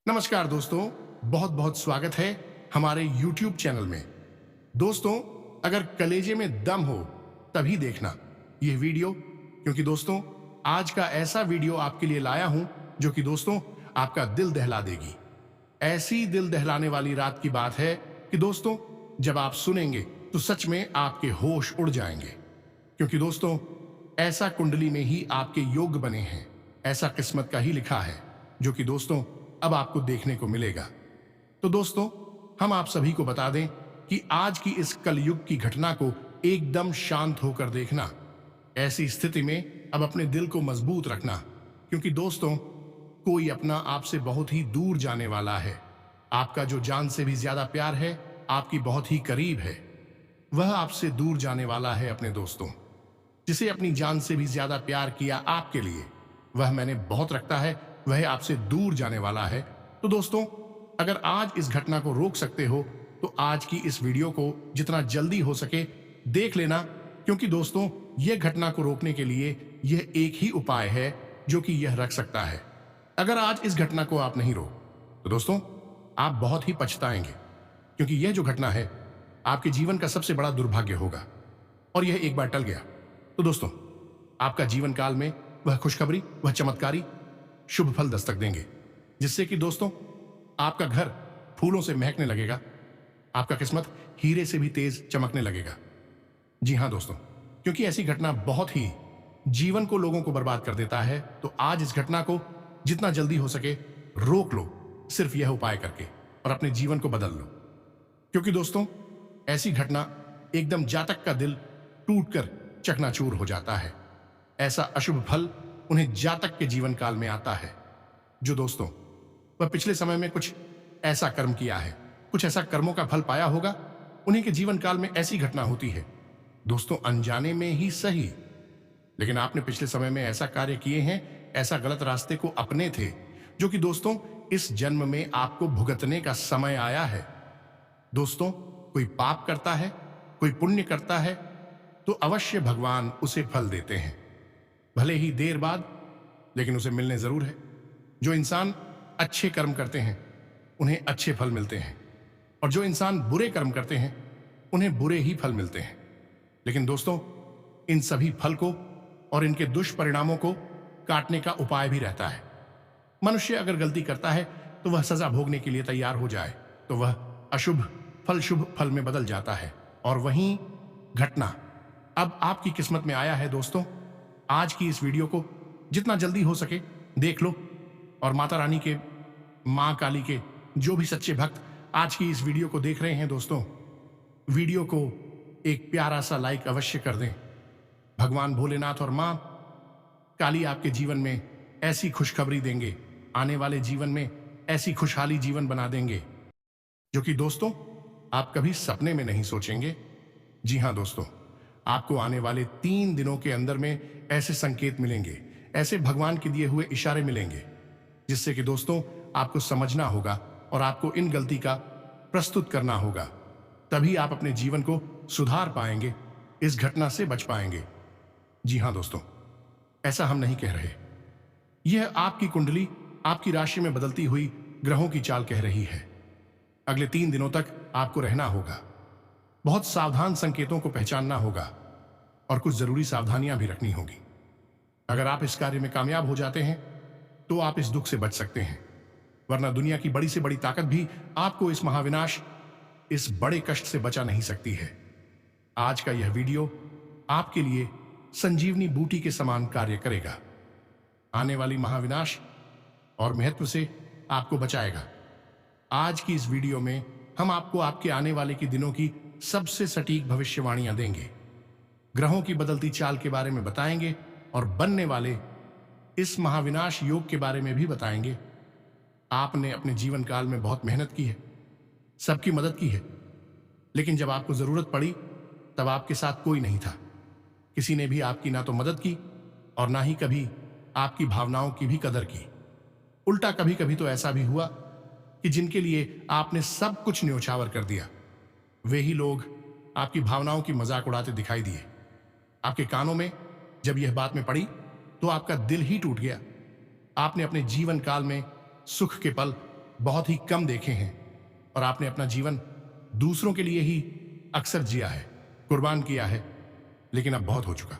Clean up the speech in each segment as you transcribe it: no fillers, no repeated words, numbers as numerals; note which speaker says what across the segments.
Speaker 1: नमस्कार दोस्तों, बहुत बहुत स्वागत है हमारे YouTube चैनल में। दोस्तों, अगर कलेजे में दम हो तभी देखना यह वीडियो, क्योंकि दोस्तों आज का ऐसा वीडियो आपके लिए लाया हूं जो कि दोस्तों आपका दिल दहला देगी। ऐसी दिल दहलाने वाली रात की बात है कि दोस्तों जब आप सुनेंगे तो सच में आपके होश उड़ जाएंगे, क्योंकि दोस्तों ऐसा कुंडली में ही आपके योग बने हैं, ऐसा किस्मत का ही लिखा है जो कि दोस्तों अब आपको देखने को मिलेगा। तो दोस्तों हम आप सभी को बता दें कि आज की इस कलयुग की घटना को एकदम शांत होकर देखना। ऐसी स्थिति में अब अपने दिल को मजबूत रखना, क्योंकि दोस्तों कोई अपना आपसे बहुत ही दूर जाने वाला है। आपका जो जान से भी ज्यादा प्यार है, आपकी बहुत ही करीब है, वह आपसे दूर जाने वाला है। अपने दोस्तों जिसे अपनी जान से भी ज्यादा प्यार किया आपके लिए, वह मैंने बहुत रखता है, वह आपसे दूर जाने वाला है। तो दोस्तों अगर आज इस घटना को रोक सकते हो तो आज की इस वीडियो को जितना जल्दी हो सके देख लेना, क्योंकि दोस्तों यह घटना को रोकने के लिए यह एक ही उपाय है जो कि यह रख सकता है। अगर आज इस घटना को आप नहीं रोक तो दोस्तों आप बहुत ही पछताएंगे, क्योंकि यह जो घटना है आपके जीवन का सबसे बड़ा दुर्भाग्य होगा। और यह एक बार टल गया तो दोस्तों आपका जीवन काल में वह खुशखबरी, वह चमत्कारी शुभ फल दस्तक देंगे, जिससे कि दोस्तों आपका घर फूलों से महकने लगेगा, आपका किस्मत हीरे से भी तेज चमकने लगेगा। जी हां दोस्तों, क्योंकि ऐसी घटना बहुत ही जीवन को, लोगों को बर्बाद कर देता है। तो आज इस घटना को जितना जल्दी हो सके रोक लो, सिर्फ यह उपाय करके, और अपने जीवन को बदल लो। क्योंकि दोस्तों ऐसी घटना एकदम जातक का दिल टूटकर चकनाचूर हो जाता है। ऐसा अशुभ फल उन्हें जातक के जीवन काल में आता है जो दोस्तों वह पिछले समय में कुछ ऐसा कर्म किया है, कुछ ऐसा कर्मों का फल पाया होगा, उन्हीं के जीवन काल में ऐसी घटना होती है दोस्तों, अनजाने में ही सही, लेकिन आपने पिछले समय में ऐसा कार्य किए हैं, ऐसा गलत रास्ते को अपने थे, जो कि दोस्तों इस जन्म में आपको भुगतने का समय आया है। दोस्तों कोई पाप करता है, कोई पुण्य करता है तो अवश्य भगवान उसे फल देते हैं, भले ही देर बाद, लेकिन उसे मिलने जरूर है। जो इंसान अच्छे कर्म करते हैं उन्हें अच्छे फल मिलते हैं, और जो इंसान बुरे कर्म करते हैं उन्हें बुरे ही फल मिलते हैं। लेकिन दोस्तों इन सभी फल को और इनके दुष्परिणामों को काटने का उपाय भी रहता है। मनुष्य अगर गलती करता है तो वह सजा भोगने के लिए तैयार हो जाए तो वह अशुभ फल शुभ फल में बदल जाता है। और वहीं घटना अब आपकी किस्मत में आया है। दोस्तों आज की इस वीडियो को जितना जल्दी हो सके देख लो, और माता रानी के, मां काली के जो भी सच्चे भक्त आज की इस वीडियो को देख रहे हैं दोस्तों, वीडियो को एक प्यारा सा लाइक अवश्य कर दें। भगवान भोलेनाथ और मां काली आपके जीवन में ऐसी खुशखबरी देंगे, आने वाले जीवन में ऐसी खुशहाली जीवन बना देंगे जो कि दोस्तों आप कभी सपने में नहीं सोचेंगे। जी हां दोस्तों, आपको आने वाले 3 दिनों के अंदर में ऐसे संकेत मिलेंगे, ऐसे भगवान के दिए हुए इशारे मिलेंगे, जिससे कि दोस्तों आपको समझना होगा और आपको इन गलती का प्रस्तुत करना होगा। तभी आप अपने जीवन को सुधार पाएंगे, इस घटना से बच पाएंगे। जी हां दोस्तों, ऐसा हम नहीं कह रहे, यह आपकी कुंडली, आपकी राशि में बदलती हुई ग्रहों की चाल कह रही है। अगले 3 दिनों तक आपको रहना होगा, बहुत सावधान संकेतों को पहचानना होगा, और कुछ जरूरी सावधानियां भी रखनी होगी। अगर आप इस कार्य में कामयाब हो जाते हैं तो आप इस दुख से बच सकते हैं, वरना दुनिया की बड़ी से बड़ी ताकत भी आपको इस महाविनाश, इस बड़े कष्ट से बचा नहीं सकती है। आज का यह वीडियो आपके लिए संजीवनी बूटी के समान कार्य करेगा, आने वाली महाविनाश और महत्व से आपको बचाएगा। आज की इस वीडियो में हम आपको आपके आने वाले के दिनों की सबसे सटीक भविष्यवाणियां देंगे, ग्रहों की बदलती चाल के बारे में बताएंगे, और बनने वाले इस महाविनाश योग के बारे में भी बताएंगे। आपने अपने जीवन काल में बहुत मेहनत की है, सबकी मदद की है, लेकिन जब आपको जरूरत पड़ी तब आपके साथ कोई नहीं था। किसी ने भी आपकी ना तो मदद की और ना ही कभी आपकी भावनाओं की भी कदर की। उल्टा कभी कभी तो ऐसा भी हुआ कि जिनके लिए आपने सब कुछ न्योछावर कर दिया, वे ही लोग आपकी भावनाओं की मजाक उड़ाते दिखाई दिए। आपके कानों में जब यह बात में पड़ी तो आपका दिल ही टूट गया। आपने अपने जीवन काल में सुख के पल बहुत ही कम देखे हैं और आपने अपना जीवन दूसरों के लिए ही अक्सर जिया है, कुर्बान किया है, लेकिन अब बहुत हो चुका।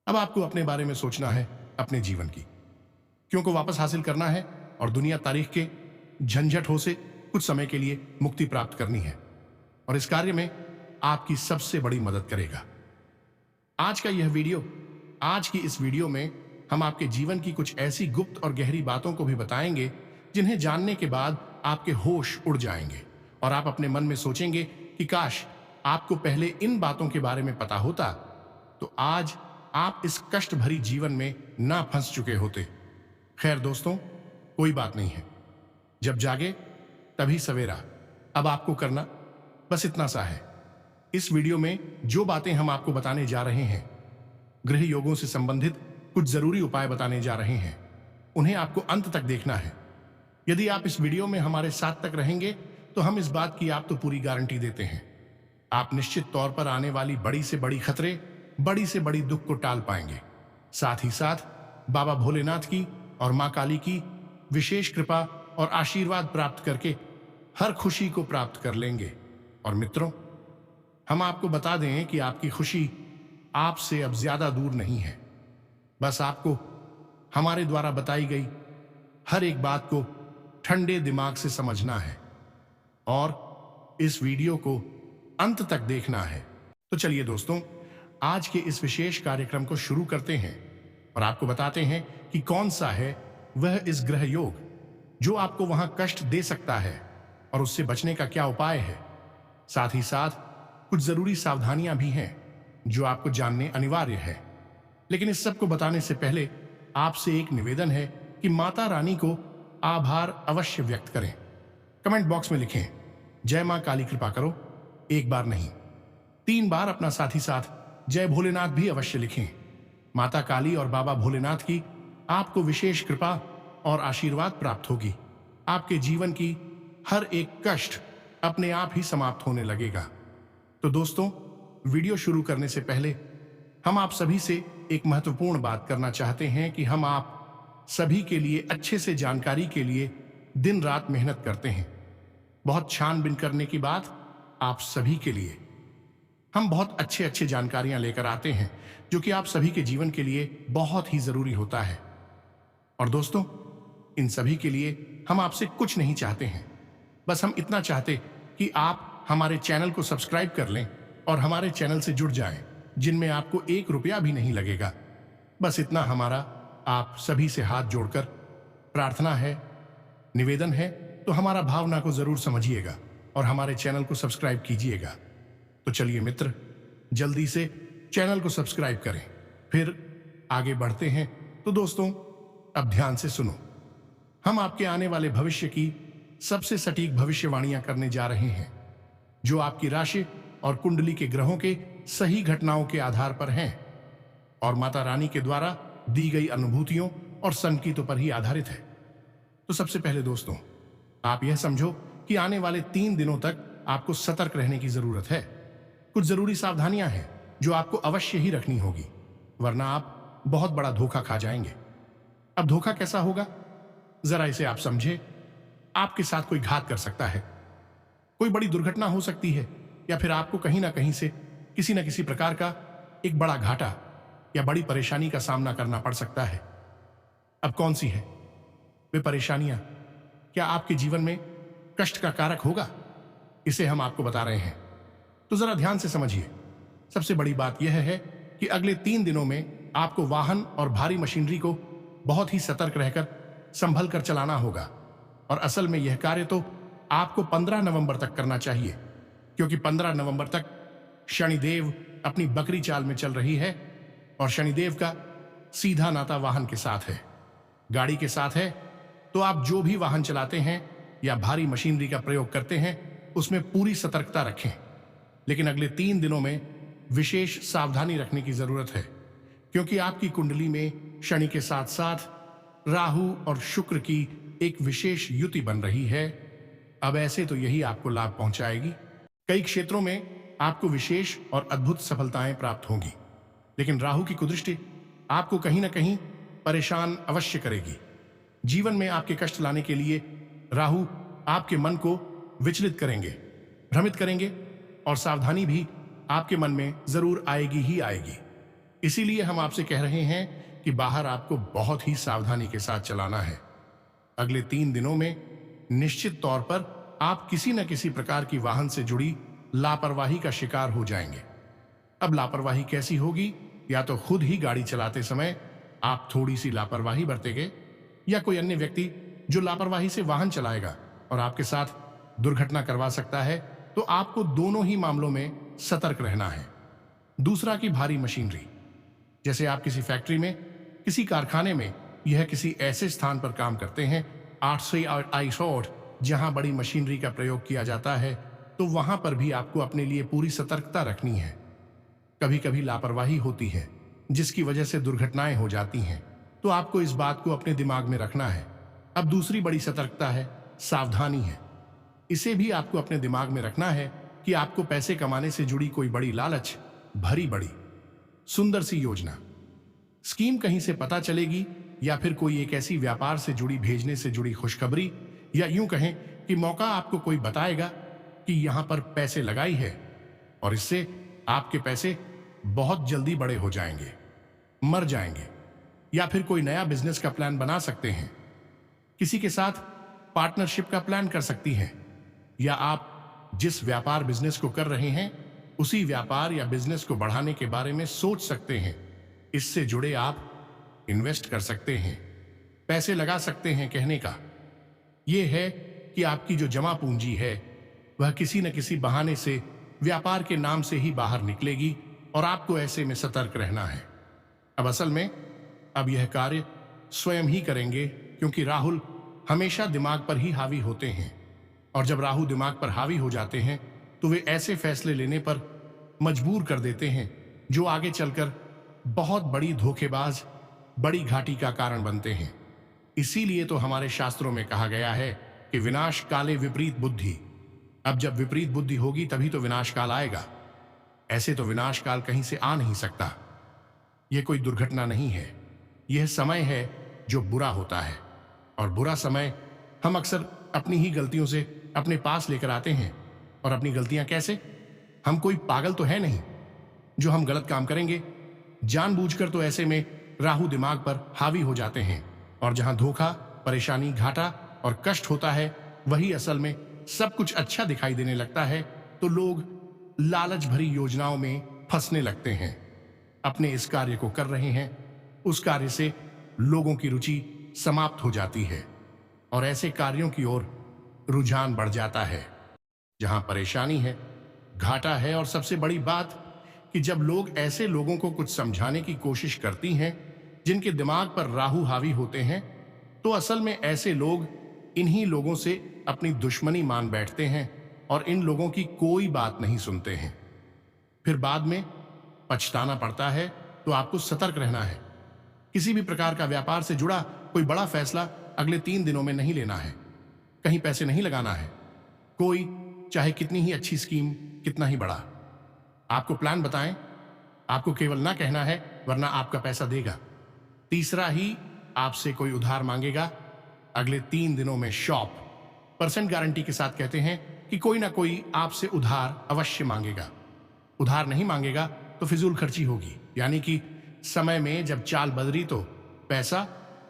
Speaker 1: अब आपको अपने बारे में सोचना है, अपने जीवन की क्यों को वापस हासिल करना है और दुनिया तारीख के झंझट हो से कुछ समय के लिए मुक्ति प्राप्त करनी है, और इस कार्य में आपकी सबसे बड़ी मदद करेगा आज की इस वीडियो में हम आपके जीवन की कुछ ऐसी गुप्त और गहरी बातों को भी बताएंगे जिन्हें जानने के बाद आपके होश उड़ जाएंगे और आप अपने मन में सोचेंगे कि काश आपको पहले इन बातों के बारे में पता होता तो आज आप इस कष्ट भरी जीवन में ना फंस चुके होते। खैर दोस्तों, कोई बात नहीं है, जब जागे तभी सवेरा। अब आपको करना बस इतना सा है। इस वीडियो में जो बातें हम आपको बताने जा रहे हैं, गृह योगों से संबंधित कुछ जरूरी उपाय बताने जा रहे हैं, उन्हें आपको अंत तक देखना है। यदि आप इस वीडियो में हमारे साथ तक रहेंगे तो हम इस बात की आप तो पूरी गारंटी देते हैं, आप निश्चित तौर पर आने वाली बड़ी से बड़ी खतरे, बड़ी से बड़ी दुख को टाल पाएंगे। साथ ही साथ बाबा भोलेनाथ की और मां काली की विशेष कृपा और आशीर्वाद प्राप्त करके हर खुशी को प्राप्त कर लेंगे। और मित्रों, हम आपको बता दें कि आपकी खुशी आपसे अब ज्यादा दूर नहीं है। बस आपको हमारे द्वारा बताई गई हर एक बात को ठंडे दिमाग से समझना है और इस वीडियो को अंत तक देखना है। तो चलिए दोस्तों, आज के इस विशेष कार्यक्रम को शुरू करते हैं और आपको बताते हैं कि कौन सा है वह इस ग्रह योग जो आपको वहां कष्ट दे सकता है और उससे बचने का क्या उपाय है। साथ ही साथ कुछ जरूरी सावधानियां भी हैं जो आपको जानने अनिवार्य है। लेकिन इस सब को बताने से पहले आपसे एक निवेदन है कि माता रानी को आभार अवश्य व्यक्त करें। कमेंट बॉक्स में लिखें, जय मां काली कृपा करो। एक बार नहीं, 3 बार अपना साथ ही साथ जय भोलेनाथ भी अवश्य लिखें। माता काली और बाबा भोलेनाथ की आपको विशेष कृपा और आशीर्वाद प्राप्त होगी। आपके जीवन की हर एक कष्ट अपने आप ही समाप्त होने लगेगा। तो दोस्तों, वीडियो शुरू करने से पहले हम आप सभी से एक महत्वपूर्ण बात करना चाहते हैं कि हम आप सभी के लिए अच्छे से जानकारी के लिए दिन रात मेहनत करते हैं। बहुत छानबीन करने की बात आप सभी के लिए हम बहुत अच्छे जानकारियां लेकर आते हैं जो कि आप सभी के जीवन के लिए बहुत ही जरूरी होता है। और दोस्तों, इन सभी के लिए हम आपसे कुछ नहीं चाहते हैं, बस हम इतना चाहते कि आप हमारे चैनल को सब्सक्राइब कर लें और हमारे चैनल से जुड़ जाएं, जिनमें आपको 1 रुपया भी नहीं लगेगा। बस इतना हमारा आप सभी से हाथ जोड़कर प्रार्थना है, निवेदन है। तो हमारा भावना को जरूर समझिएगा और हमारे चैनल को सब्सक्राइब कीजिएगा। तो चलिए मित्र, जल्दी से चैनल को सब्सक्राइब करें, फिर आगे बढ़ते हैं। तो दोस्तों, अब ध्यान से सुनो, हम आपके आने वाले भविष्य की सबसे सटीक भविष्यवाणियां करने जा रहे हैं जो आपकी राशि और कुंडली के ग्रहों के सही घटनाओं के आधार पर हैं और माता रानी के द्वारा दी गई अनुभूतियों और संकेतों पर ही आधारित है। तो सबसे पहले दोस्तों, आप यह समझो कि आने वाले 3 दिनों तक आपको सतर्क रहने की जरूरत है। कुछ जरूरी सावधानियां हैं जो आपको अवश्य ही रखनी होगी, वरना आप बहुत बड़ा धोखा खा जाएंगे। अब धोखा कैसा होगा, जरा इसे आप समझे। आपके साथ कोई घात कर सकता है, कोई बड़ी दुर्घटना हो सकती है, या फिर आपको कहीं ना कहीं से किसी न किसी प्रकार का एक बड़ा घाटा या बड़ी परेशानी का सामना करना पड़ सकता है। अब कौन सी है वे परेशानियां, क्या आपके जीवन में कष्ट का कारक होगा, इसे हम आपको बता रहे हैं। तो जरा ध्यान से समझिए। सबसे बड़ी बात यह है कि अगले 3 दिनों में आपको वाहन और भारी मशीनरी को बहुत ही सतर्क रहकर संभल कर चलाना होगा। और असल में यह कार्य तो आपको 15 नवंबर तक करना चाहिए, क्योंकि 15 नवंबर तक शनिदेव अपनी बकरी चाल में चल रही है और शनिदेव का सीधा नाता वाहन के साथ है, गाड़ी के साथ है। तो आप जो भी वाहन चलाते हैं या भारी मशीनरी का प्रयोग करते हैं, उसमें पूरी सतर्कता रखें। लेकिन अगले 3 दिनों में विशेष सावधानी रखने की जरूरत है, क्योंकि आपकी कुंडली में शनि के साथ साथ राहु और शुक्र की एक विशेष युति बन रही है। अब ऐसे तो यही आपको लाभ पहुंचाएगी। कई क्षेत्रों में आपको विशेष और अद्भुत सफलताएं प्राप्त होंगी, लेकिन राहु की कुदृष्टि आपको कहीं ना कहीं परेशान अवश्य करेगी। जीवन में आपके कष्ट लाने के लिए राहु आपके मन को विचलित करेंगे, भ्रमित करेंगे और सावधानी भी आपके मन में जरूर आएगी ही आएगी। इसीलिए हम आपसे कह रहे हैं कि बाहर आपको बहुत ही सावधानी के साथ चलाना है। अगले 3 दिनों में निश्चित तौर पर आप किसी न किसी प्रकार की वाहन से जुड़ी लापरवाही का शिकार हो जाएंगे। अब लापरवाही कैसी होगी? या तो खुद ही गाड़ी चलाते समय आप थोड़ी सी लापरवाही बरतेंगे, या कोई अन्य व्यक्ति जो लापरवाही से वाहन चलाएगा और आपके साथ दुर्घटना करवा सकता है। तो आपको दोनों ही मामलों में सतर्क रहना है। दूसरा कि भारी मशीनरी, जैसे आप किसी फैक्ट्री में, किसी कारखाने में, यह किसी ऐसे स्थान पर काम करते हैं 8 से 8 जहां बड़ी मशीनरी का प्रयोग किया जाता है, तो वहां पर भी आपको अपने लिए पूरी सतर्कता रखनी है। कभी कभी लापरवाही होती है जिसकी वजह से दुर्घटनाएं हो जाती हैं, तो आपको इस बात को अपने दिमाग में रखना है। अब दूसरी बड़ी सतर्कता है सावधानी है। इसे भी आपको अपने दिमाग में रखना है कि आपको पैसे कमाने से जुड़ी कोई बड़ी लालच, भरी बड़ी सुंदर सी योजना, स्कीम कहीं से पता चलेगी, या फिर कोई एक ऐसी व्यापार से जुड़ी, भेजने से जुड़ी खुशखबरी, या यूं कहें कि मौका आपको कोई बताएगा कि यहां पर पैसे लगाई है और इससे आपके पैसे बहुत जल्दी बड़े हो जाएंगे, मर जाएंगे। या फिर कोई नया बिजनेस का प्लान बना सकते हैं, किसी के साथ पार्टनरशिप का प्लान कर सकती हैं, या आप जिस व्यापार बिजनेस को कर रहे हैं उसी व्यापार या बिजनेस को बढ़ाने के बारे में सोच सकते हैं। इससे जुड़े आप इन्वेस्ट कर सकते हैं, पैसे लगा सकते हैं। कहने का यह है कि आपकी जो जमा पूंजी है वह किसी न किसी बहाने से व्यापार के नाम से ही बाहर निकलेगी और आपको ऐसे में सतर्क रहना है। अब असल में अब यह कार्य स्वयं ही करेंगे, क्योंकि राहुल हमेशा दिमाग पर ही हावी होते हैं, और जब राहु दिमाग पर हावी हो जाते हैं तो वे ऐसे फैसले लेने पर मजबूर कर देते हैं जो आगे चलकर बहुत बड़ी धोखेबाज, बड़ी घाटी का कारण बनते हैं। इसीलिए तो हमारे शास्त्रों में कहा गया है कि विनाश काले विपरीत बुद्धि। अब जब विपरीत बुद्धि होगी तभी तो विनाश काल आएगा। ऐसे तो विनाश काल कहीं से आ नहीं सकता। यह कोई दुर्घटना नहीं है, यह समय है जो बुरा होता है, और बुरा समय हम अक्सर अपनी ही गलतियों से अपने पास लेकर आते हैं। और अपनी गलतियां कैसे? हम कोई पागल तो है नहीं जो हम गलत काम करेंगे जानबूझकर। तो ऐसे में राहु दिमाग पर हावी हो जाते हैं, और जहां धोखा, परेशानी, घाटा और कष्ट होता है वही असल में सब कुछ अच्छा दिखाई देने लगता है। तो लोग लालच भरी योजनाओं में फंसने लगते हैं। अपने इस कार्य को कर रहे हैं, उस कार्य से लोगों की रुचि समाप्त हो जाती है और ऐसे कार्यों की ओर रुझान बढ़ जाता है जहां परेशानी है, घाटा है। और सबसे बड़ी बात कि जब लोग ऐसे लोगों को कुछ समझाने की कोशिश करती हैं जिनके दिमाग पर राहु हावी होते हैं, तो असल में ऐसे लोग इन्हीं लोगों से अपनी दुश्मनी मान बैठते हैं और इन लोगों की कोई बात नहीं सुनते हैं। फिर बाद में पछताना पड़ता है। तो आपको सतर्क रहना है। किसी भी प्रकार का व्यापार से जुड़ा कोई बड़ा फैसला अगले 3 दिनों में नहीं लेना है। कहीं पैसे नहीं लगाना है, कोई चाहे कितनी ही अच्छी स्कीम, कितना ही बड़ा। आपको प्लान बताएं, आपको केवल ना कहना है, वरना आपका पैसा देगा। तीसरा ही आपसे कोई उधार मांगेगा अगले 3 दिनों में। शॉप % गारंटी के साथ कहते हैं कि कोई ना कोई आपसे उधार अवश्य मांगेगा। उधार नहीं मांगेगा तो फिजूल खर्ची होगी, यानी कि समय में जब चाल बदली तो पैसा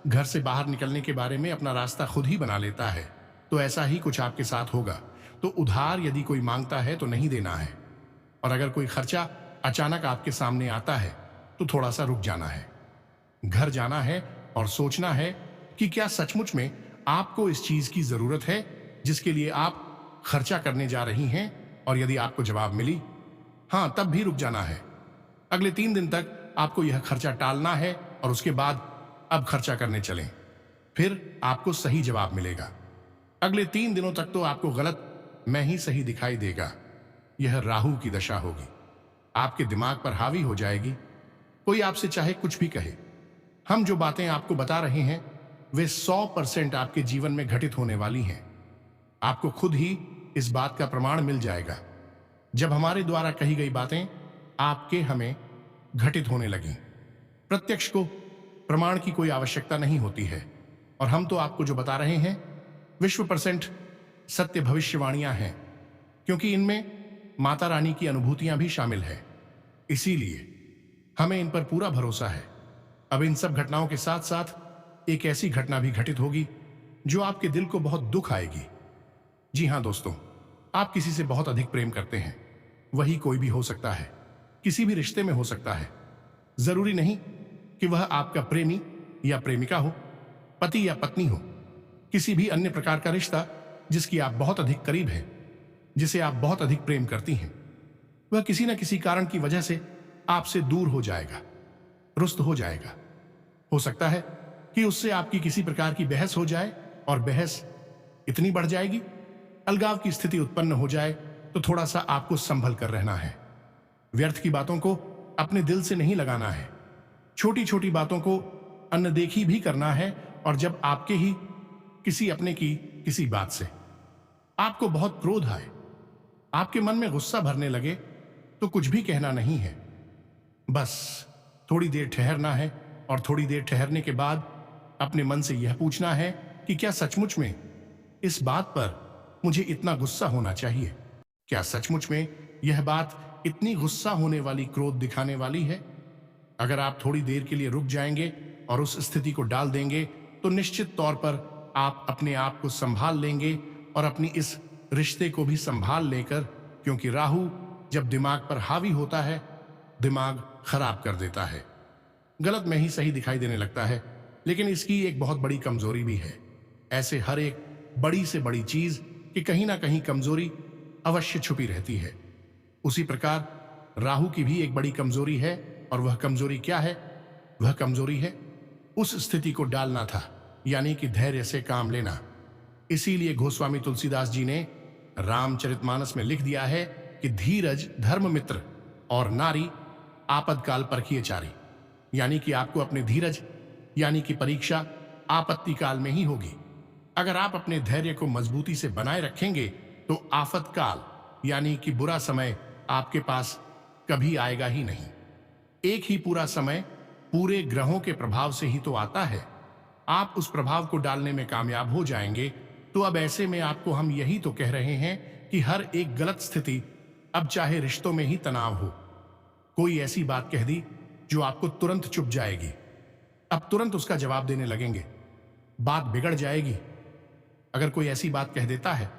Speaker 1: घर से बाहर निकलने के बारे में अपना रास्ता खुद ही बना लेता है। तो ऐसा ही कुछ आपके साथ होगा। तो उधार यदि कोई मांगता है तो नहीं देना है, और अगर कोई खर्चा अचानक आपके सामने आता है तो थोड़ा सा रुक जाना है, घर जाना है और सोचना है कि क्या सचमुच में आपको इस चीज की जरूरत है जिसके लिए आप खर्चा करने जा रही हैं। और यदि आपको जवाब मिली हाँ, तब भी रुक जाना है। अगले 3 दिन तक आपको यह खर्चा टालना है और उसके बाद अब खर्चा करने चलें। फिर आपको सही जवाब मिलेगा। अगले 3 दिनों तक तो आपको गलत मैं ही सही दिखाई देगा। यह राहु की दशा होगी, आपके दिमाग पर हावी हो जाएगी। कोई आपसे चाहे कुछ भी कहे, हम जो बातें आपको बता रहे हैं वे 100% आपके जीवन में घटित होने वाली हैं। आपको खुद ही इस बात का प्रमाण मिल जाएगा जब हमारे द्वारा कही गई बातें आपके हमें घटित होने लगी। प्रत्यक्ष को प्रमाण की कोई आवश्यकता नहीं होती है, और हम तो आपको जो बता रहे हैं विश्व परसेंट सत्य भविष्यवाणियां हैं, क्योंकि इनमें माता रानी की अनुभूतियां भी शामिल है। इसीलिए हमें इन पर पूरा भरोसा है। अब इन सब घटनाओं के साथ साथ एक ऐसी घटना भी घटित होगी जो आपके दिल को बहुत दुख आएगी। जी हां दोस्तों, आप किसी से बहुत अधिक प्रेम करते हैं। वही कोई भी हो सकता है, किसी भी रिश्ते में हो सकता है। जरूरी नहीं कि वह आपका प्रेमी या प्रेमिका हो, पति या पत्नी हो, किसी भी अन्य प्रकार का रिश्ता जिसकी आप बहुत अधिक करीब हैं, जिसे आप बहुत अधिक प्रेम करती हैं, वह किसी न किसी कारण की वजह से आपसे दूर हो जाएगा, रुष्ट हो जाएगा। हो सकता है कि उससे आपकी किसी प्रकार की बहस हो जाए और बहस इतनी बढ़ जाएगी, अलगाव की स्थिति उत्पन्न हो जाए, तो थोड़ा सा आपको संभल कर रहना है। व्यर्थ की बातों को अपने दिल से नहीं लगाना है। छोटी छोटी बातों को अनदेखी भी करना है। और जब आपके ही किसी अपने की किसी बात से आपको बहुत क्रोध आए, आपके मन में गुस्सा भरने लगे, तो कुछ भी कहना नहीं है। बस थोड़ी देर ठहरना है और थोड़ी देर ठहरने के बाद अपने मन से यह पूछना है कि क्या सचमुच में इस बात पर मुझे इतना गुस्सा होना चाहिए? क्या सचमुच में यह बात इतनी गुस्सा होने वाली, क्रोध दिखाने वाली है? अगर आप थोड़ी देर के लिए रुक जाएंगे और उस स्थिति को डाल देंगे, तो निश्चित तौर पर आप अपने आप को संभाल लेंगे और अपनी इस रिश्ते को भी संभाल लेकर, क्योंकि राहु जब दिमाग पर हावी होता है, दिमाग खराब कर देता है। गलत में ही सही दिखाई देने लगता है। लेकिन इसकी एक बहुत बड़ी कमजोरी भी है। ऐसे हर एक बड़ी से बड़ी चीज की कहीं ना कहीं कमजोरी अवश्य छुपी रहती है। उसी प्रकार राहु की भी एक बड़ी कमजोरी है, और वह कमजोरी क्या है? वह कमजोरी है उस स्थिति को डालना था, यानी कि धैर्य से काम लेना। इसीलिए गोस्वामी तुलसीदास जी ने रामचरितमानस में लिख दिया है कि धीरज धर्म मित्र और नारी आपदकाल परखिए चारी, यानी कि आपको अपने धीरज यानी कि परीक्षा आपत्ति काल में ही होगी। अगर आप अपने धैर्य को मजबूती से बनाए रखेंगे तो आफत काल यानी कि बुरा समय आपके पास कभी आएगा ही नहीं। एक ही पूरा समय पूरे ग्रहों के प्रभाव से ही तो आता है। आप उस प्रभाव को डालने में कामयाब हो जाएंगे। तो अब ऐसे में आपको हम यही तो कह रहे हैं कि हर एक गलत स्थिति, अब चाहे रिश्तों में ही तनाव हो, कोई ऐसी बात कह दी जो आपको तुरंत चुभ जाएगी, अब तुरंत उसका जवाब देने लगेंगे, बात बिगड़ जाएगी। अगर कोई ऐसी बात कह देता है,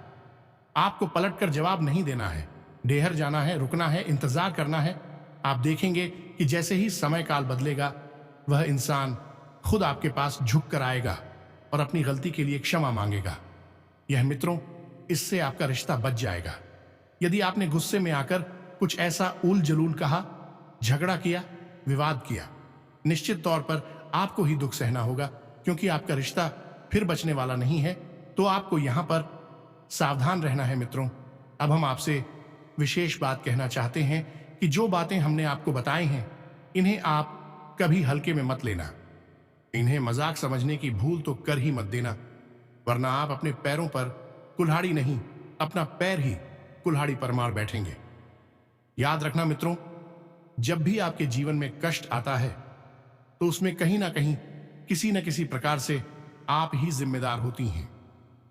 Speaker 1: आपको पलटकर जवाब नहीं देना है, डेहर जाना है, रुकना है, इंतजार करना है। आप देखेंगे कि जैसे ही समय काल बदलेगा, वह इंसान खुद आपके पास झुक कर आएगा और अपनी गलती के लिए क्षमा मांगेगा। यह मित्रों, इससे आपका रिश्ता बच जाएगा। यदि आपने गुस्से में आकर कुछ ऐसा उल जलूल कहा, झगड़ा किया, विवाद किया, निश्चित तौर पर आपको ही दुख सहना होगा, क्योंकि आपका रिश्ता फिर बचने वाला नहीं है। तो आपको यहां पर सावधान रहना है मित्रों। अब हम आपसे विशेष बात कहना चाहते हैं कि जो बातें हमने आपको बताई हैं, इन्हें आप कभी हल्के में मत लेना। इन्हें मजाक समझने की भूल तो कर ही मत देना, वरना आप अपने पैरों पर कुल्हाड़ी नहीं, अपना पैर ही कुल्हाड़ी पर मार बैठेंगे। याद रखना मित्रों, जब भी आपके जीवन में कष्ट आता है, तो उसमें कहीं ना कहीं किसी न किसी प्रकार से आप ही जिम्मेदार होती हैं।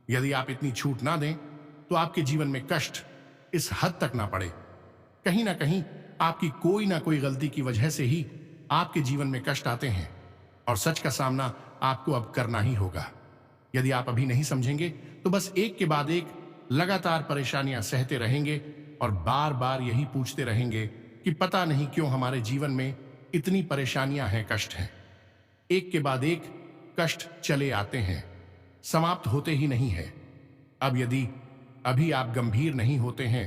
Speaker 1: यदि आप इतनी छूट ना दें, तो आपके जीवन में कष्ट इस हद तक ना पड़े। कहीं ना कहीं आपकी कोई ना कोई गलती की वजह से ही आपके जीवन में कष्ट आते हैं, और सच का सामना आपको अब करना ही होगा। यदि आप अभी नहीं समझेंगे, तो बस एक के बाद एक लगातार परेशानियां सहते रहेंगे और बार बार यही पूछते रहेंगे कि पता नहीं क्यों हमारे जीवन में इतनी परेशानियां हैं, कष्ट हैं। एक के बाद एक कष्ट चले आते हैं, समाप्त होते ही नहीं है। अब यदि अभी आप गंभीर नहीं होते हैं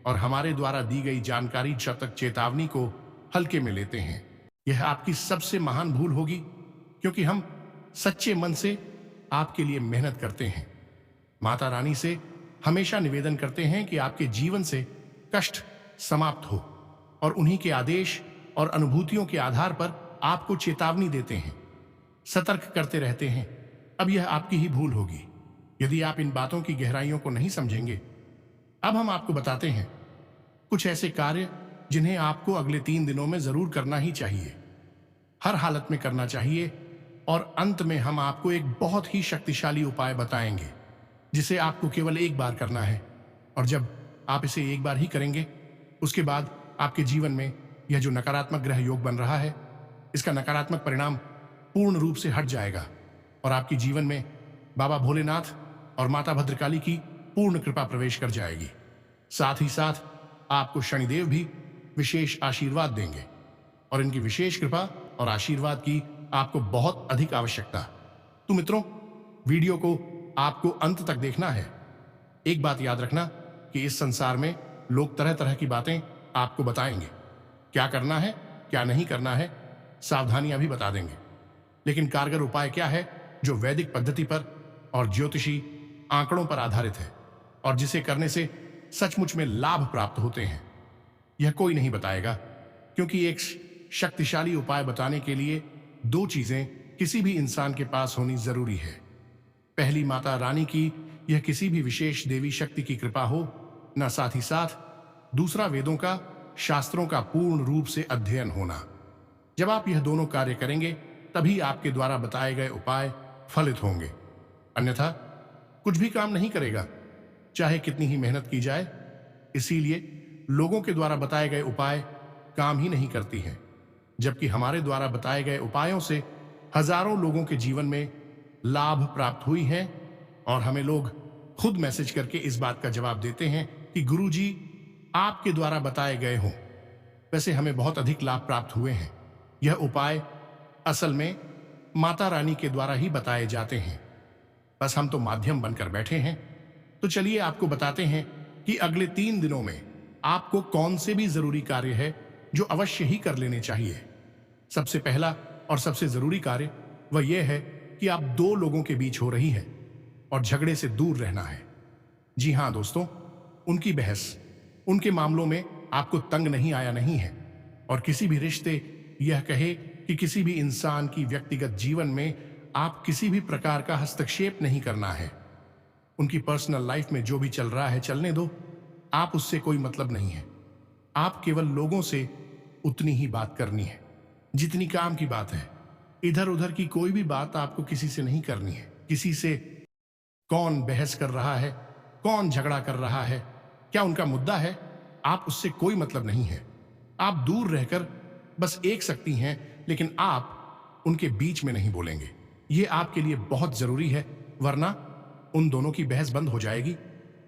Speaker 1: और हमारे द्वारा दी गई जानकारी शतक चेतावनी को हल्के में लेते हैं, यह आपकी सबसे महान भूल होगी, क्योंकि हम सच्चे मन से आपके लिए मेहनत करते हैं। माता रानी से हमेशा निवेदन करते हैं कि आपके जीवन से कष्ट समाप्त हो, और उन्हीं के आदेश और अनुभूतियों के आधार पर आपको चेतावनी देते हैं, सतर्क करते रहते हैं। अब यह आपकी ही भूल होगी यदि आप इन बातों की गहराइयों को नहीं समझेंगे। अब हम आपको बताते हैं कुछ ऐसे कार्य जिन्हें आपको अगले 3 दिनों में जरूर करना ही चाहिए, हर हालत में करना चाहिए, और अंत में हम आपको एक बहुत ही शक्तिशाली उपाय बताएंगे जिसे आपको केवल एक बार करना है। और जब आप इसे एक बार ही करेंगे, उसके बाद आपके जीवन में यह जो नकारात्मक ग्रह योग बन रहा है, इसका नकारात्मक परिणाम पूर्ण रूप से हट जाएगा और आपके जीवन में बाबा भोलेनाथ और माता भद्रकाली की पूर्ण कृपा प्रवेश कर जाएगी। साथ ही साथ आपको शनिदेव भी विशेष आशीर्वाद देंगे और इनकी विशेष कृपा और आशीर्वाद की आपको बहुत अधिक आवश्यकता। तो मित्रों, वीडियो को आपको अंत तक देखना है। एक बात याद रखना कि इस संसार में लोग तरह तरह की बातें आपको बताएंगे, क्या करना है क्या नहीं करना है, सावधानियां भी बता देंगे, लेकिन कारगर उपाय क्या है जो वैदिक पद्धति पर और ज्योतिषी आंकड़ों पर आधारित है और जिसे करने से सचमुच में लाभ प्राप्त होते हैं, यह कोई नहीं बताएगा। क्योंकि एक शक्तिशाली उपाय बताने के लिए दो चीजें किसी भी इंसान के पास होनी जरूरी है। पहली, माता रानी की यह किसी भी विशेष देवी शक्ति की कृपा हो, न साथ ही साथ दूसरा वेदों का, शास्त्रों का पूर्ण रूप से अध्ययन होना। जब आप यह दोनों कार्य करेंगे तभी आपके द्वारा बताए गए उपाय फलित होंगे, अन्यथा कुछ भी काम नहीं करेगा, चाहे कितनी ही मेहनत की जाए। इसीलिए लोगों के द्वारा बताए गए उपाय काम ही नहीं करती हैं, जबकि हमारे द्वारा बताए गए उपायों से हजारों लोगों के जीवन में लाभ प्राप्त हुई है और हमें लोग खुद मैसेज करके इस बात का जवाब देते हैं कि गुरुजी आपके द्वारा बताए गए हों। वैसे हमें बहुत अधिक लाभ प्राप्त हुए हैं। यह उपाय असल में माता रानी के द्वारा ही बताए जाते हैं, बस हम तो माध्यम बनकर बैठे हैं। तो चलिए आपको बताते हैं कि अगले 3 दिनों में आपको कौन से भी जरूरी कार्य है जो अवश्य ही कर लेने चाहिए। सबसे पहला और सबसे जरूरी कार्य वह यह है कि आप 2 लोगों के बीच हो रही है और झगड़े से दूर रहना है। जी हां दोस्तों, उनकी बहस, उनके मामलों में आपको तंग नहीं आया नहीं है और किसी भी रिश्ते, यह कहे कि किसी भी इंसान की व्यक्तिगत जीवन में आप किसी भी प्रकार का हस्तक्षेप नहीं करना है। उनकी पर्सनल लाइफ में जो भी चल रहा है चलने दो, आप उससे कोई मतलब नहीं है। आप केवल लोगों से उतनी ही बात करनी है जितनी काम की बात है। इधर उधर की कोई भी बात आपको किसी से नहीं करनी है। किसी से कौन बहस कर रहा है, कौन झगड़ा कर रहा है, क्या उनका मुद्दा है, आप उससे कोई मतलब नहीं है। आप दूर रहकर बस एक सकती हैं, लेकिन आप उनके बीच में नहीं बोलेंगे। यह आपके लिए बहुत जरूरी है, वरना उन दोनों की बहस बंद हो जाएगी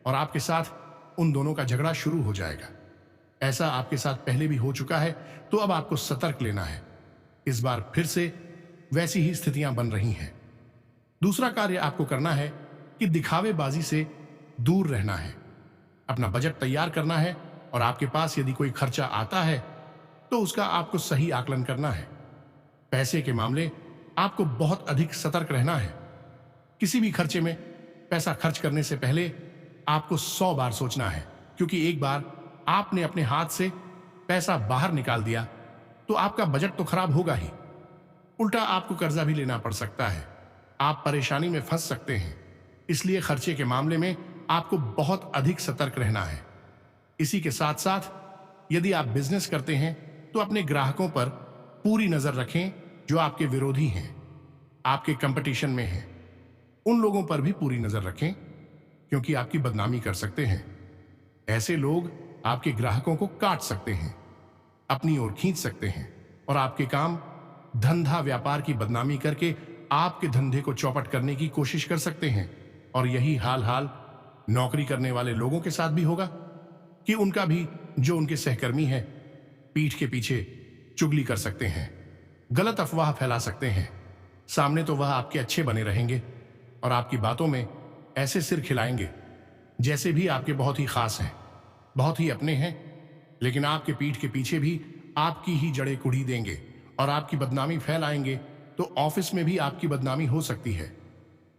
Speaker 1: और आपके साथ उन दोनों का झगड़ा शुरू हो जाएगा। ऐसा आपके साथ पहले भी हो चुका है, तो अब आपको सतर्क लेना है। इस बार फिर से वैसी ही स्थितियां बन रही हैं। दूसरा कार्य आपको करना है कि दिखावेबाजी से दूर रहना है। अपना बजट तैयार करना है और आपके पास यदि कोई खर्चा आता है तो उसका आपको सही आकलन करना है। पैसे के मामले आपको बहुत अधिक सतर्क रहना है। किसी भी खर्चे में पैसा खर्च करने से पहले आपको 100 बार सोचना है, क्योंकि एक बार आपने अपने हाथ से पैसा बाहर निकाल दिया तो आपका बजट तो खराब होगा ही, उल्टा आपको कर्जा भी लेना पड़ सकता है। आप परेशानी में फंस सकते हैं। इसलिए खर्चे के मामले में आपको बहुत अधिक सतर्क रहना है। इसी के साथ साथ यदि आप बिजनेस करते हैं तो अपने ग्राहकों पर पूरी नजर रखें जो आपके विरोधी हैं, आपके कंपटीशन में हैं। उन लोगों पर भी पूरी नजर रखें, क्योंकि आपकी बदनामी कर सकते हैं। ऐसे लोग आपके ग्राहकों को काट सकते हैं, अपनी ओर खींच सकते हैं और आपके काम, धंधा, व्यापार की बदनामी करके आपके धंधे को चौपट करने की कोशिश कर सकते हैं। और यही हाल नौकरी करने वाले लोगों के साथ भी होगा कि उनका भी जो उनके सहकर्मी है पीठ के पीछे चुगली कर सकते हैं, गलत अफवाह फैला सकते हैं। सामने तो वह आपके अच्छे बने रहेंगे और आपकी बातों में ऐसे सिर खिलाएंगे जैसे भी आपके बहुत ही खास हैं, बहुत ही अपने हैं, लेकिन आपके पीठ के पीछे भी आपकी ही जड़ें कुढ़ी देंगे और आपकी बदनामी फैलाएंगे। तो ऑफिस में भी आपकी बदनामी हो सकती है,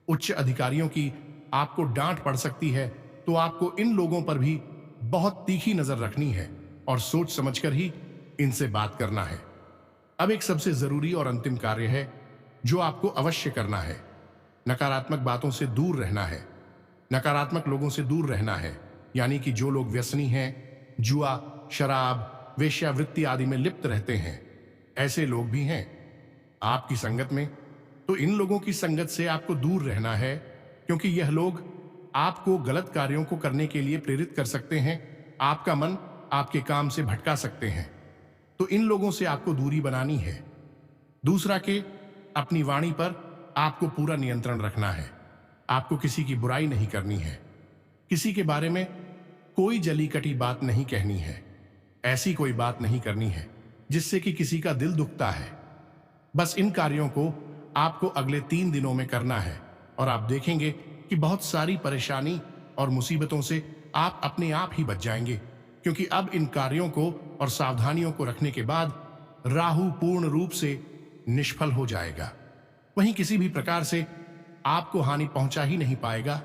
Speaker 1: उच्च अधिकारियों की आपको डांट पड़ सकती है। तो आपको इन लोगों पर भी बहुत तीखी नजर रखनी है और सोच समझकर ही इनसे बात करना है। अब एक सबसे जरूरी और अंतिम कार्य है जो आपको अवश्य करना है। नकारात्मक बातों से दूर रहना है, नकारात्मक लोगों से दूर रहना है। यानी कि जो लोग व्यसनी हैं, जुआ, शराब, वेश्यावृत्ति आदि में लिप्त रहते हैं, ऐसे लोग भी हैं आपकी संगत में। तो इन लोगों की संगत से आपको दूर रहना है, क्योंकि यह लोग आपको गलत कार्यों को करने के लिए प्रेरित कर सकते हैं, आपका मन आपके काम से भटका सकते हैं। तो इन लोगों से आपको दूरी बनानी है। दूसरा कि अपनी वाणी पर आपको पूरा नियंत्रण रखना है। आपको किसी की बुराई नहीं करनी है, किसी के बारे में कोई जली कटी बात नहीं कहनी है, ऐसी कोई बात नहीं करनी है जिससे कि किसी का दिल दुखता है। बस इन कार्यों को आपको अगले 3 दिनों में करना है और आप देखेंगे कि बहुत सारी परेशानी और मुसीबतों से आप अपने आप ही बच जाएंगे, क्योंकि अब इन कार्यों को और सावधानियों को रखने के बाद राहु पूर्ण रूप से निष्फल हो जाएगा। वहीं किसी भी प्रकार से आपको हानि पहुंचा ही नहीं पाएगा।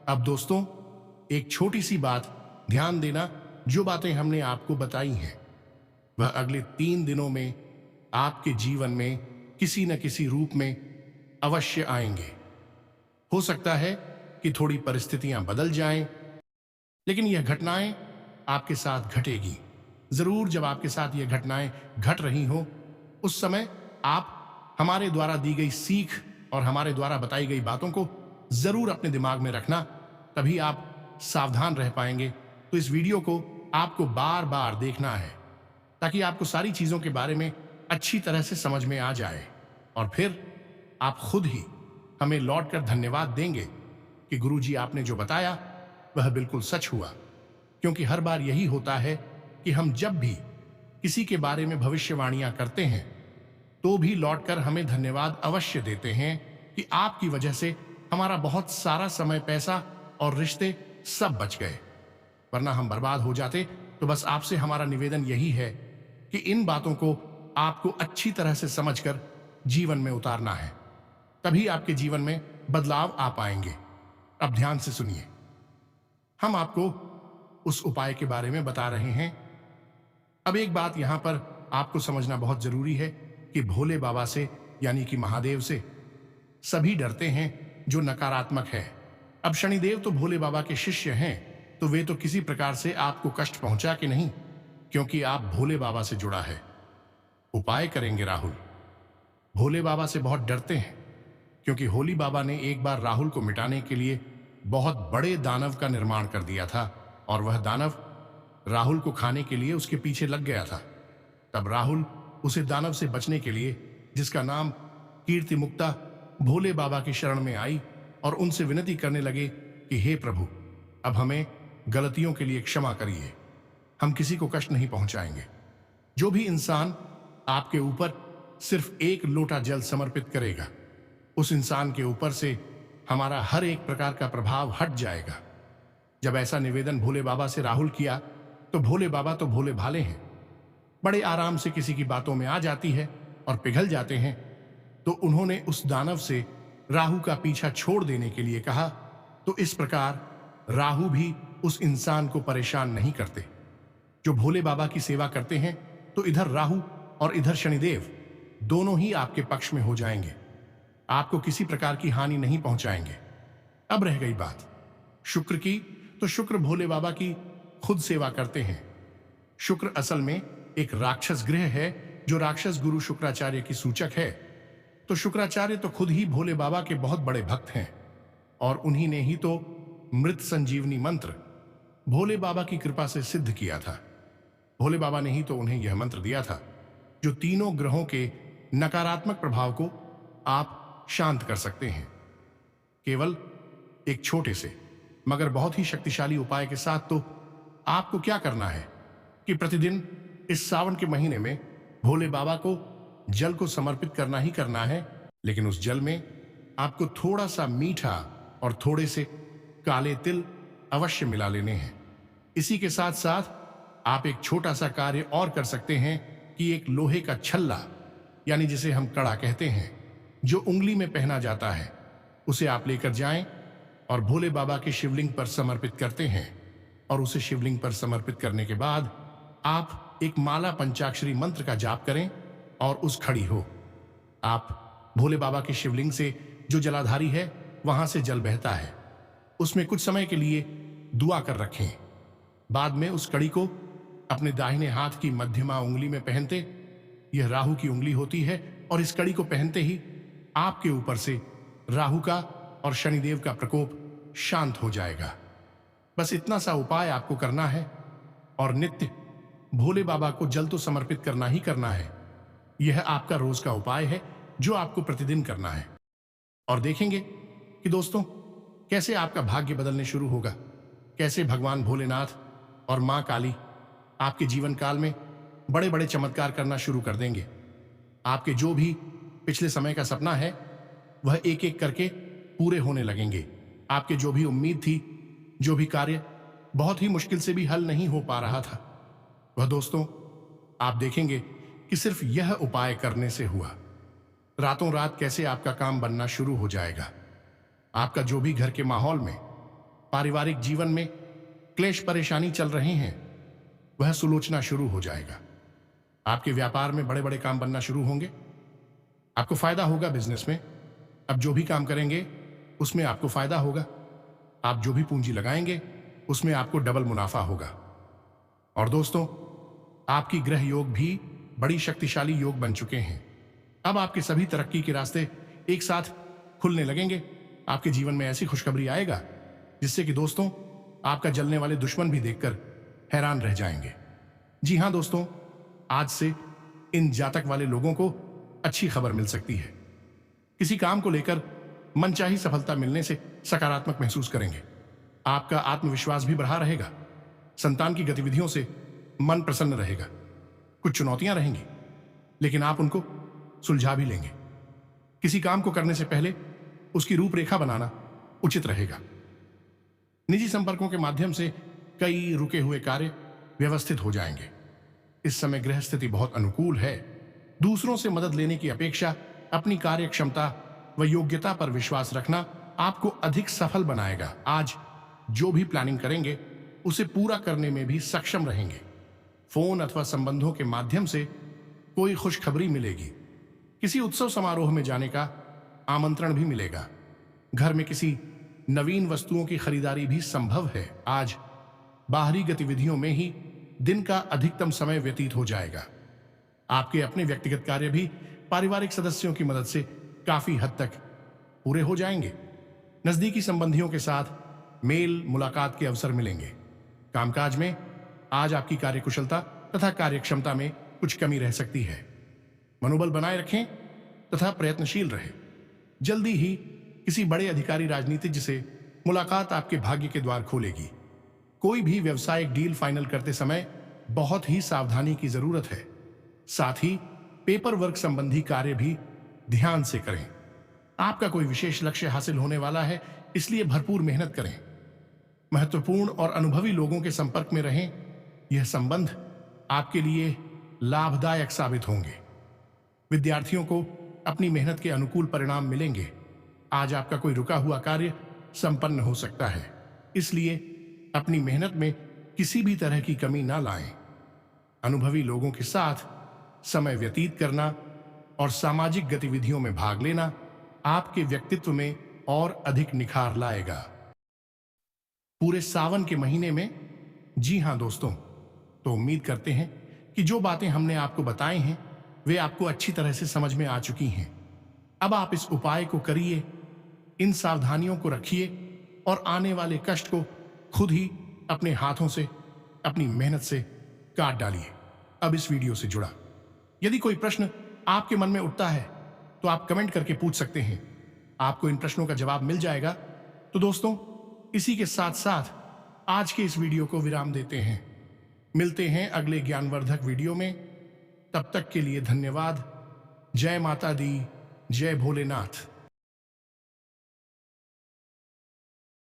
Speaker 1: अब दोस्तों, एक छोटी सी बात ध्यान देना, जो बातें हमने आपको बताई हैं वह अगले 3 दिनों में आपके जीवन में किसी न किसी रूप में अवश्य आएंगे। हो सकता है कि थोड़ी परिस्थितियां बदल जाएं, लेकिन यह घटनाएं आपके साथ घटेगी जरूर। जब आपके साथ यह घटनाएं घट रही हो, उस समय आप हमारे द्वारा दी गई सीख और हमारे द्वारा बताई गई बातों को जरूर अपने दिमाग में रखना, तभी आप सावधान रह पाएंगे। तो इस वीडियो को आपको बार बार देखना है ताकि आपको सारी चीजों के बारे में अच्छी तरह से समझ में आ जाए, और फिर आप खुद ही हमें लौटकर धन्यवाद देंगे कि गुरुजी आपने जो बताया वह बिल्कुल सच हुआ। क्योंकि हर बार यही होता है कि हम जब भी किसी के बारे में भविष्यवाणियां करते हैं तो भी लौटकर हमें धन्यवाद अवश्य देते हैं कि आपकी वजह से हमारा बहुत सारा समय, पैसा और रिश्ते सब बच गए, वरना हम बर्बाद हो जाते। तो बस आपसे हमारा निवेदन यही है कि इन बातों को आपको अच्छी तरह से समझकर जीवन में उतारना है, तभी आपके जीवन में बदलाव आ पाएंगे। अब ध्यान से सुनिए, हम आपको उस उपाय के बारे में बता रहे हैं। अब एक बात यहां पर आपको समझना बहुत जरूरी है कि भोले बाबा से यानी कि महादेव से सभी डरते हैं जो नकारात्मक है। अब शनिदेव तो भोले बाबा के शिष्य हैं, तो वे तो किसी प्रकार से आपको कष्ट पहुंचा के नहीं, क्योंकि आप भोले बाबा से जुड़ा है। उपाय करेंगे राहुल। भोले बाबा से बहुत डरते हैं क्योंकि होली बाबा ने एक बार राहुल को मिटाने के लिए बहुत बड़े दानव का निर्माण कर दिया था, और वह दानव राहुल को खाने के लिए उसके पीछे लग गया था। तब राहुल उसे दानव से बचने के लिए, जिसका नाम कीर्ति मुक्ता, भोले बाबा की शरण में आई और उनसे विनती करने लगे कि हे प्रभु, अब हमें गलतियों के लिए क्षमा करिए, हम किसी को कष्ट नहीं पहुंचाएंगे। जो भी इंसान आपके ऊपर सिर्फ 1 लोटा जल समर्पित करेगा, उस इंसान के ऊपर से हमारा हर एक प्रकार का प्रभाव हट जाएगा। जब ऐसा निवेदन भोले बाबा से राहुल किया तो भोले बाबा तो भोले भाले हैं, बड़े आराम से किसी की बातों में आ जाती है और पिघल जाते हैं। तो उन्होंने उस दानव से राहु का पीछा छोड़ देने के लिए कहा। तो इस प्रकार राहु भी उस इंसान को परेशान नहीं करते। जो भोले बाबा की सेवा करते हैं तो इधर राहु और इधर शनिदेव दोनों ही आपके पक्ष में हो जाएंगे, आपको किसी प्रकार की हानि नहीं पहुंचाएंगे। अब रह गई बात शुक्र की, तो शुक्र भोले बाबा की खुद सेवा करते हैं। शुक्र असल में एक राक्षस ग्रह है जो राक्षस गुरु शुक्राचार्य की सूचक है। तो शुक्राचार्य तो खुद ही भोले बाबा के बहुत बड़े भक्त हैं, और उन्हीं ने ही तो मृत संजीवनी मंत्र भोले बाबा की कृपा से सिद्ध किया था। भोले बाबा ने ही तो उन्हें यह मंत्र दिया था जो तीनों ग्रहों के नकारात्मक प्रभाव को आप शांत कर सकते हैं, केवल एक छोटे से मगर बहुत ही शक्तिशाली उपाय के साथ। तो आपको क्या करना है कि प्रतिदिन इस सावन के महीने में भोले बाबा को जल को समर्पित करना ही करना है, लेकिन उस जल में आपको थोड़ा सा मीठा और थोड़े से काले तिल अवश्य मिला लेने हैं। इसी के साथ साथ आप एक छोटा सा कार्य और कर सकते हैं कि एक लोहे का छल्ला, यानी जिसे हम कड़ा कहते हैं, जो उंगली में पहना जाता है, उसे आप लेकर जाएं और भोले बाबा के शिवलिंग पर समर्पित करते हैं। और उसे शिवलिंग पर समर्पित करने के बाद आप एक माला पंचाक्षरी मंत्र का जाप करें और उस खड़ी हो। आप भोले बाबा के शिवलिंग से जो जलाधारी है वहां से जल बहता है, उसमें कुछ समय के लिए दुआ कर रखें। बाद में उस कड़ी को अपने दाहिने हाथ की मध्यमा उंगली में पहनते, यह राहु की उंगली होती है, और इस कड़ी को पहनते ही आपके ऊपर से राहु का और शनिदेव का प्रकोप शांत हो जाएगा। बस इतना सा उपाय आपको करना है और नित्य भोले बाबा को जल तो समर्पित करना ही करना है। यह आपका रोज का उपाय है जो आपको प्रतिदिन करना है। और देखेंगे कि दोस्तों कैसे आपका भाग्य बदलने शुरू होगा, कैसे भगवान भोलेनाथ और मां काली आपके जीवन काल में बड़े बड़े चमत्कार करना शुरू कर देंगे। आपके जो भी पिछले समय का सपना है वह एक एक करके पूरे होने लगेंगे। आपके जो भी उम्मीद थी, जो भी कार्य बहुत ही मुश्किल से भी हल नहीं हो पा रहा था, वह दोस्तों आप देखेंगे कि सिर्फ यह उपाय करने से हुआ। रातों रात कैसे आपका काम बनना शुरू हो जाएगा। आपका जो भी घर के माहौल में, पारिवारिक जीवन में क्लेश परेशानी चल रहे हैं वह सुलोचना शुरू हो जाएगा। आपके व्यापार में बड़े बड़े काम बनना शुरू होंगे। आपको फायदा होगा बिजनेस में। अब जो भी काम करेंगे उसमें आपको फायदा होगा। आप जो भी पूंजी लगाएंगे उसमें आपको डबल मुनाफा होगा। और दोस्तों आपकी ग्रह योग भी बड़ी शक्तिशाली योग बन चुके हैं। अब आपके सभी तरक्की के रास्ते एक साथ खुलने लगेंगे। आपके जीवन में ऐसी खुशखबरी आएगा जिससे कि दोस्तों आपका जलने वाले दुश्मन भी देखकर हैरान रह जाएंगे। जी हां दोस्तों, आज से इन जातक वाले लोगों को अच्छी खबर मिल सकती है। किसी काम को लेकर मनचाही सफलता मिलने से सकारात्मक महसूस करेंगे। आपका आत्मविश्वास भी बढ़ा रहेगा। संतान की गतिविधियों से मन प्रसन्न रहेगा। कुछ चुनौतियां रहेंगी लेकिन आप उनको सुलझा भी लेंगे। किसी काम को करने से पहले उसकी रूपरेखा बनाना उचित रहेगा। निजी संपर्कों के माध्यम से कई रुके हुए कार्य व्यवस्थित हो जाएंगे। इस समय ग्रह स्थिति बहुत अनुकूल है। दूसरों से मदद लेने की अपेक्षा अपनी कार्य क्षमता व योग्यता पर विश्वास रखना आपको अधिक सफल बनाएगा। आज जो भी प्लानिंग करेंगे उसे पूरा करने में भी सक्षम रहेंगे। फोन अथवा संबंधों के माध्यम से कोई खुशखबरी मिलेगी। किसी उत्सव समारोह में जाने का आमंत्रण भी मिलेगा। घर में किसी नवीन वस्तुओं की खरीदारी भी संभव है। आज बाहरी गतिविधियों में ही दिन का अधिकतम समय व्यतीत हो जाएगा। आपके अपने व्यक्तिगत कार्य भी पारिवारिक सदस्यों की मदद से काफी हद तक पूरे हो जाएंगे। नजदीकी संबंधियों के साथ मेल मुलाकात के अवसर मिलेंगे। कामकाज में आज आपकी कार्यकुशलता तथा कार्यक्षमता में कुछ कमी रह सकती है। मनोबल बनाए रखें तथा प्रयत्नशील रहें। जल्दी ही किसी बड़े अधिकारी राजनीतिज्ञ से मुलाकात आपके भाग्य के द्वार खोलेगी। कोई भी व्यवसायिक डील फाइनल करते समय बहुत ही सावधानी की जरूरत है। साथ ही पेपर वर्क संबंधी कार्य भी ध्यान से करें। आपका कोई विशेष लक्ष्य हासिल होने वाला है, इसलिए भरपूर मेहनत करें। महत्वपूर्ण और अनुभवी लोगों के संपर्क में रहें। यह संबंध आपके लिए लाभदायक साबित होंगे। विद्यार्थियों को अपनी मेहनत के अनुकूल परिणाम मिलेंगे। आज आपका कोई रुका हुआ कार्य संपन्न हो सकता है, इसलिए अपनी मेहनत में किसी भी तरह की कमी ना लाएं। अनुभवी लोगों के साथ समय व्यतीत करना और सामाजिक गतिविधियों में भाग लेना आपके व्यक्तित्व में और अधिक निखार लाएगा। पूरे सावन के महीने में, जी हां दोस्तों, तो उम्मीद करते हैं कि जो बातें हमने आपको बताई हैं वे आपको अच्छी तरह से समझ में आ चुकी हैं। अब आप इस उपाय को करिए, इन सावधानियों को रखिए और आने वाले कष्ट को खुद ही अपने हाथों से, अपनी मेहनत से काट डालिए। अब इस वीडियो से जुड़ा यदि कोई प्रश्न आपके मन में उठता है तो आप कमेंट करके पूछ सकते हैं। आपको इन प्रश्नों का जवाब मिल जाएगा। तो दोस्तों, इसी के साथ साथ आज के इस वीडियो को विराम देते हैं। मिलते हैं अगले ज्ञानवर्धक वीडियो में। तब तक के लिए धन्यवाद। जय माता दी, जय भोलेनाथ।